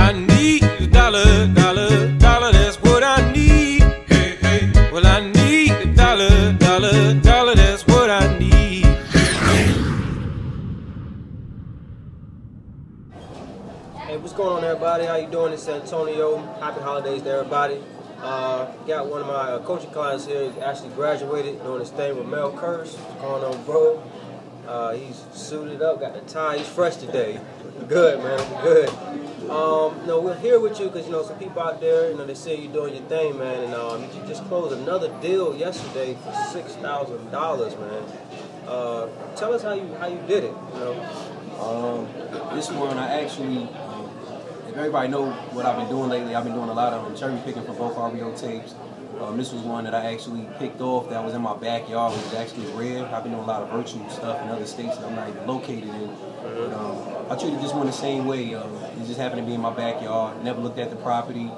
I need is a dollar, dollar, dollar, that's what I need. Hey, hey. Well, I need a dollar, dollar, dollar, that's what I need. Hey, what's going on, everybody? How you doing? It's Antonio. Happy holidays to everybody. Got one of my coaching clients here. He actually graduated doing his thing with Kearse. What's going on, bro? He's suited up, got the tie. He's fresh today. Good, man. Good. We're here with you because some people out there, they say you're doing your thing, man. And you just closed another deal yesterday for $6,000, man. Tell us how you did it. This one I actually. If everybody know what I've been doing lately, I've been doing a lot of cherry picking for both REO tapes. This was one that I actually picked off that was in my backyard. It was actually rare. I've been doing a lot of virtual stuff in other states that I'm not even located in. But, I treated this one the same way. It just happened to be in my backyard. Never looked at the property.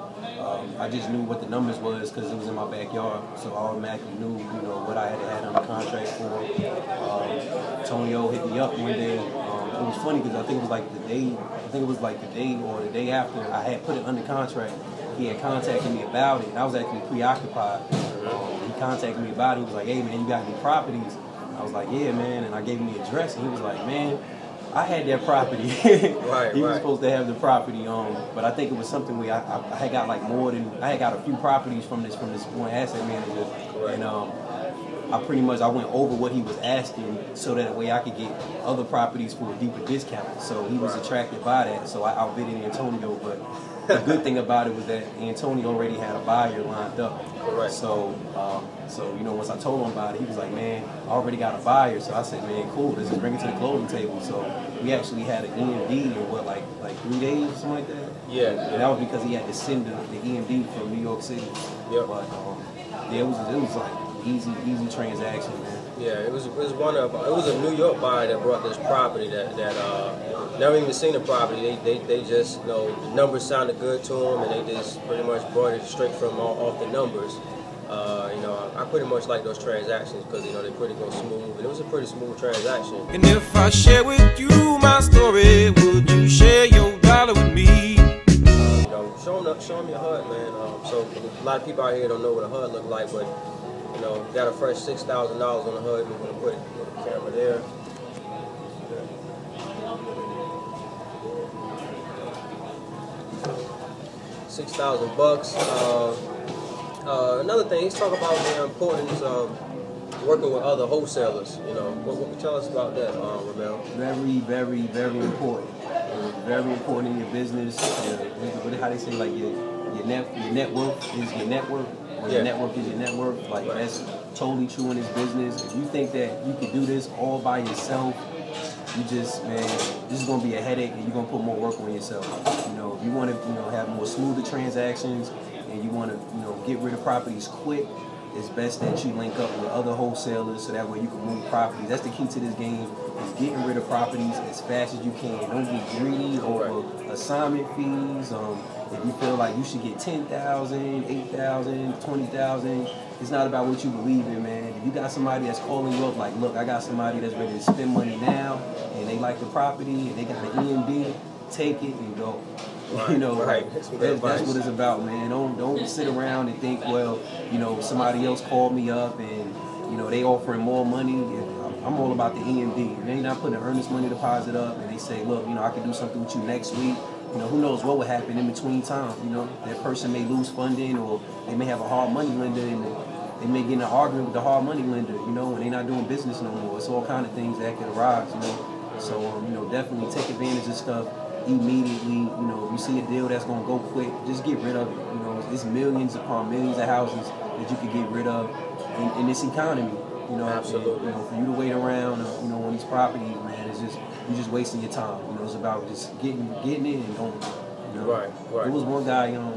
I just knew what the numbers was because it was in my backyard. So I automatically knew, what I had under contract for. Antonio hit me up one day. It was funny because I think it was like the day or the day after I had put it under contract. He had contacted me about it, and I was actually preoccupied. He contacted me about it. He was like, "Hey, man, you got any properties?" I was like, "Yeah, man," and I gave him the address, and he was like, "Man, I had that property." He was supposed to have the property, but I think it was something where I had got like I had got a few properties from this one asset manager, and I went over what he was asking so that way I could get other properties for a deeper discount. So he was attracted by that, so I outbidded Antonio. But the good thing about it was that Antonio already had a buyer lined up. So once I told him about it, he was like, "Man, I already got a buyer." So I said, "Man, cool, let's just bring it to the closing table." So we actually had an EMD in like 3 days or something like that. Yeah. And that was because he had to send the EMD from New York City. Yep. But it was like easy transaction, man. Yeah, it was a New York buyer that brought this property that never even seen the property. They just the numbers sounded good to them, and they just pretty much brought it straight from off the numbers. I pretty much like those transactions because they pretty go smooth, and it was a pretty smooth transaction. And if I share with you my story, would you share your dollar with me? Show them your HUD, man. So a lot of people out here don't know what a HUD look like, but got a fresh $6,000 on the HUD. We're gonna put the camera there. $6,000. Another thing, let's talk about the importance of working with other wholesalers. What can you tell us about that, Ramel? Very, very, very important. Very important in your business. How they say, like your net worth is your net worth. Or your network is your net worth. Like that's totally true in this business. If you think that you can do this all by yourself, this is gonna be a headache, and you're gonna put more work on yourself. If you want to, have more smoother transactions, and you want to, get rid of properties quick, it's best that you link up with other wholesalers so that way you can move properties. That's the key to this game, is getting rid of properties as fast as you can. Don't get greedy over assignment fees. If you feel like you should get 10,000, 8,000, 20,000, it's not about what you believe in, man. If you got somebody that's calling you up like, "Look, I got somebody that's ready to spend money now, and they like the property, and they got an EMD, take it and go." That's what it's about, man. Don't sit around and think, well, somebody else called me up and they offering more money. I'm all about the EMD. If they're not putting an earnest money deposit up and they say, "Look, I can do something with you next week," who knows what would happen in between time. That person may lose funding, or they may have a hard money lender, and they may get in an argument with the hard money lender, when they're not doing business no more. It's all kind of things that could arise, So, definitely take advantage of stuff immediately. If you see a deal that's going to go quick, just get rid of it. It's millions upon millions of houses that you could get rid of in this economy. Absolutely. For you to wait around, on these properties, man, you're just wasting your time. It's about just getting it and going. Right. There was one guy on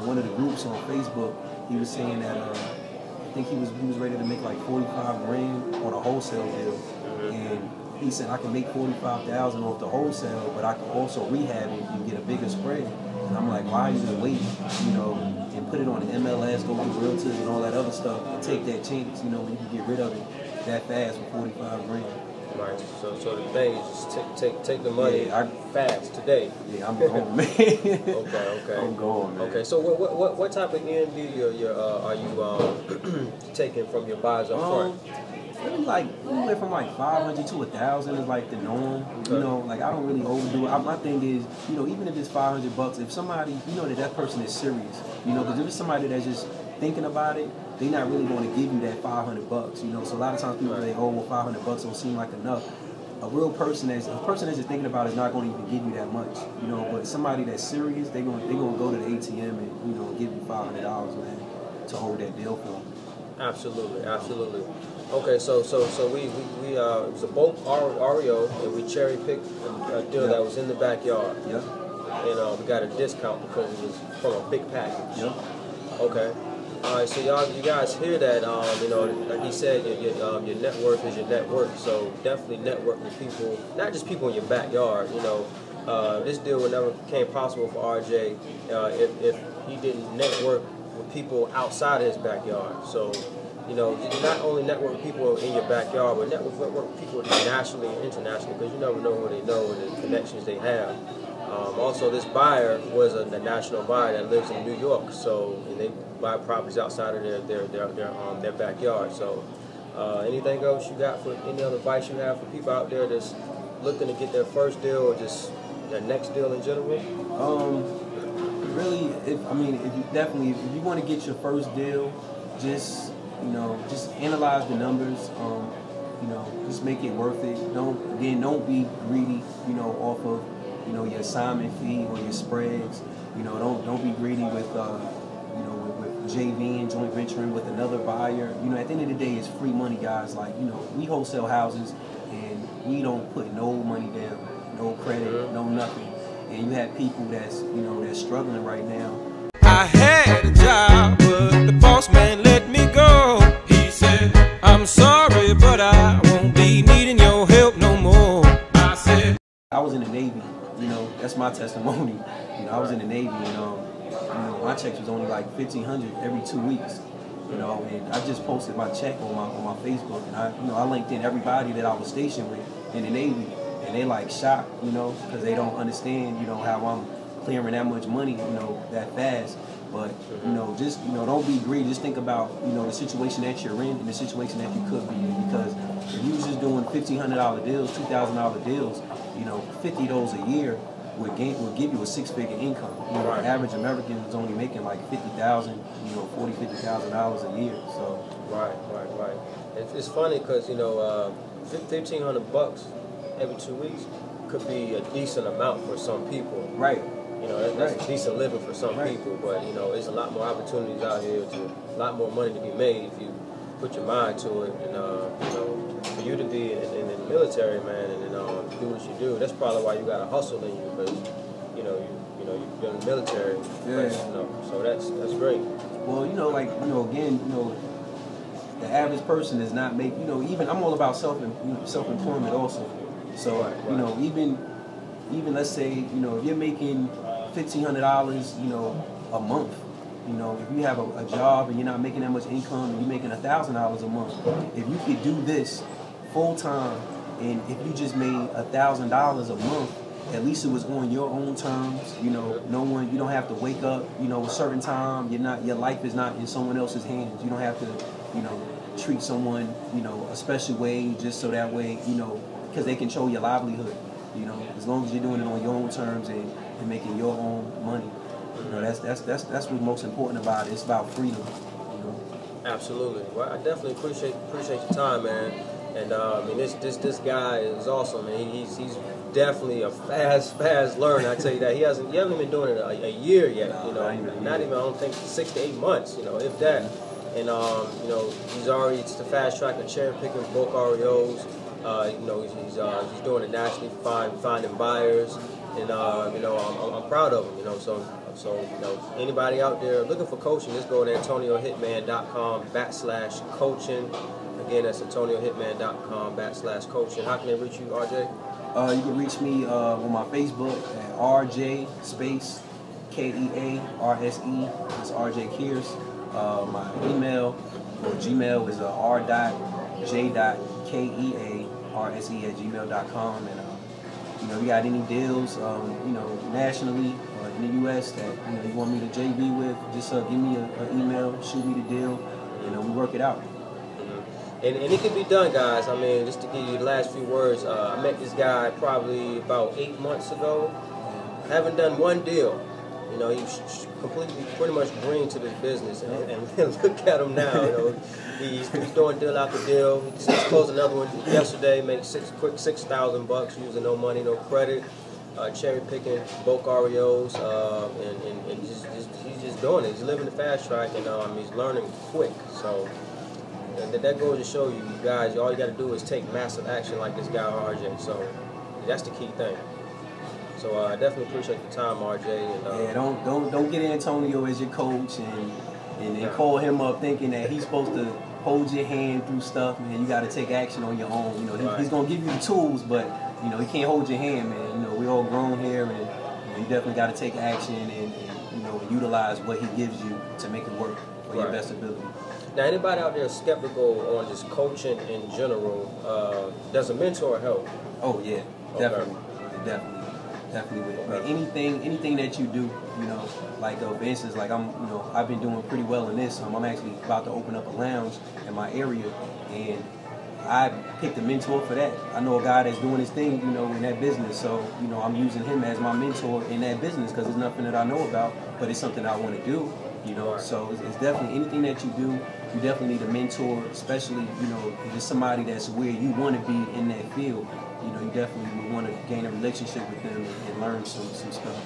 one of the groups on Facebook. He was saying that I think he was ready to make like 45 grand on a wholesale deal, and he said, "I can make 45,000 off the wholesale, but I can also rehab it and get a bigger spread." And I'm like, "Why are you gonna wait? And put it on the MLS, go through realtors and all that other stuff, and take that chance, when you can get rid of it that fast for 45 grand." Right. So the thing is just take the money fast today. Yeah, I'm going, man. Okay. I'm going, man. Okay. So what type of ND are you taking from your buyers up front? Really like anywhere from like 500 to 1,000 is like the norm. Okay. You know, like I don't really overdo it. My thing is, you know, even if it's $500, if somebody, you know, that person is serious, you know, because if it's somebody that's just thinking about it, they're not really going to give you that $500. You know, so a lot of times people say, oh, well, $500 don't seem like enough. A person that's just thinking about it is not going to even give you that much. You know, but somebody that's serious, they're going to go to the ATM and, you know, give you $500, man, to hold that deal for them. Absolutely. Okay, so we it was a bulk REO, and we cherry picked a deal that was in the backyard. Yep. And we got a discount because it was from a big package. Yep. Okay. All right, so you guys hear that? You know, like he said, your net worth is your net worth. So definitely network with people, not just people in your backyard. You know, this deal would never became possible for RJ if he didn't network with people outside of his backyard. So, you know, you not only network with people in your backyard, but network with people nationally and internationally, because you never know who they know and the connections they have. Also, this buyer was a national buyer that lives in New York, so and they buy properties outside of their backyard. So, anything else you got for any other advice you have for people out there that's looking to get their first deal or just their next deal in general? Really, if you want to get your first deal, just analyze the numbers. You know, just make it worth it. Don't be greedy. You know, off of your assignment fee or your spreads. You know, don't be greedy with with JV and joint venturing with another buyer. You know, at the end of the day, it's free money, guys. Like, you know, we wholesale houses and we don't put no money down, no credit, no nothing. And you have people that's struggling right now. I had a job, but the boss man let me go. He said, I'm sorry, but I won't be needing your help no more. I said, I was in the Navy, you know, that's my testimony. You know, I was in the Navy and my checks was only like $1,500 every 2 weeks. You know, and I just posted my check on my Facebook, and I linked in everybody that I was stationed with in the Navy, and they like shocked, you know, because they don't understand, you know, how I'm clearing that much money, you know, that fast. But just don't be greedy. Just think about the situation that you're in and the situation that you could be in. Because if you was just doing $1,500 deals, $2,000 deals, 50 of those a year would give you a six-figure income. You know, the average American is only making like $50,000, $40,000 a year. So right. It's funny because $1,500 every 2 weeks could be a decent amount for some people. Right. You know, that's decent living for some people, but there's a lot more opportunities out here, a lot more money to be made if you put your mind to it. And for you to be in the military, man, and do what you do, that's probably why you got a hustle in you, because you're in the military. Yeah. So that's great. Well, the average person is not making. Even I'm all about self-employment also. So even let's say if you're making $1,500 a month, if you have a job and you're not making that much income and you're making $1,000 a month, if you could do this full time, and if you just made $1,000 a month, at least it was on your own terms. You don't have to wake up a certain time. Your life is not in someone else's hands. You don't have to treat someone a special way just so that way because they control your livelihood. As long as you're doing it on your own terms and making your own money, that's what's most important about it. It's about freedom. Absolutely. Well, I definitely appreciate your time, man. And this guy is awesome, man. He's definitely a fast learner. I tell you that. He hasn't been doing it a year yet. Not even I don't think 6 to 8 months. If that. And he's already to fast track the cherry picking bulk REOs. He's doing it nationally, finding buyers, and I'm proud of him. So anybody out there looking for coaching, just go to AntonioHitman.com/coaching. Again, that's AntonioHitman.com/coaching. How can they reach you, RJ? You can reach me on my Facebook at RJ KEARSE. It's RJ Kearse. My email or Gmail is r.j.kearsey rse@gmail.com. And you know, if you got any deals, you know, nationally or in the U.S. that you want me to JV with, just give me an email, shoot me the deal, and we work it out. And it can be done, guys. I mean, just to give you the last few words, I met this guy probably about 8 months ago. I haven't done one deal. You know, he's completely, pretty much green to this business, and look at him now. You know, he's doing deal after deal. He just closed another one yesterday, made quick $6,000 using no money, no credit, cherry picking bulk reos, and he's just doing it. He's living the fast track, and he's learning quick. So that goes to show you guys, all you got to do is take massive action like this guy RJ. So that's the key thing. So I definitely appreciate the time, RJ. And, yeah, don't get Antonio as your coach and call him up thinking that he's supposed to hold your hand through stuff, man. You got to take action on your own. You know, he's gonna give you the tools, but he can't hold your hand, man. You know, we all grown here, and you definitely got to take action and utilize what he gives you to make it work for your best ability. Now, anybody out there skeptical on just coaching in general, does a mentor help? Oh yeah, definitely, definitely. With anything that you do, like for instance, like I've been doing pretty well in this. I'm actually about to open up a lounge in my area, and I picked a mentor for that. I know a guy that's doing his thing, in that business. So, I'm using him as my mentor in that business because it's nothing that I know about, but it's something I want to do. So it's definitely anything that you do, you definitely need a mentor, especially, just somebody that's where you want to be in that field. You definitely would want to gain a relationship with them and learn some stuff.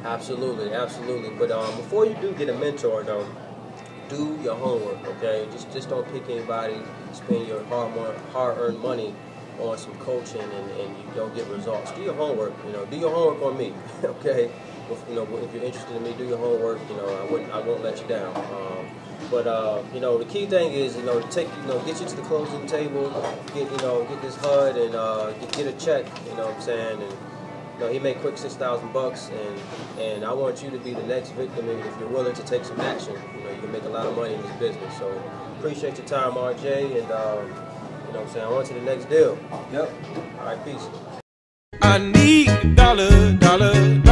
Absolutely, absolutely. But before you do get a mentor, though, do your homework, okay? Just don't pick anybody, spend your hard-earned money on some coaching and you don't get results. Do your homework, do your homework on me, okay? If you're interested in me, do your homework, I won't let you down. But the key thing is, get you to the closing table, get this HUD and get a check, what I'm saying, and he made quick $6,000, and I want you to be the next victim. And if you're willing to take some action, you can make a lot of money in this business. So appreciate your time, RJ, and what I'm saying, I want to the next deal. Yep. All right, peace. I need $,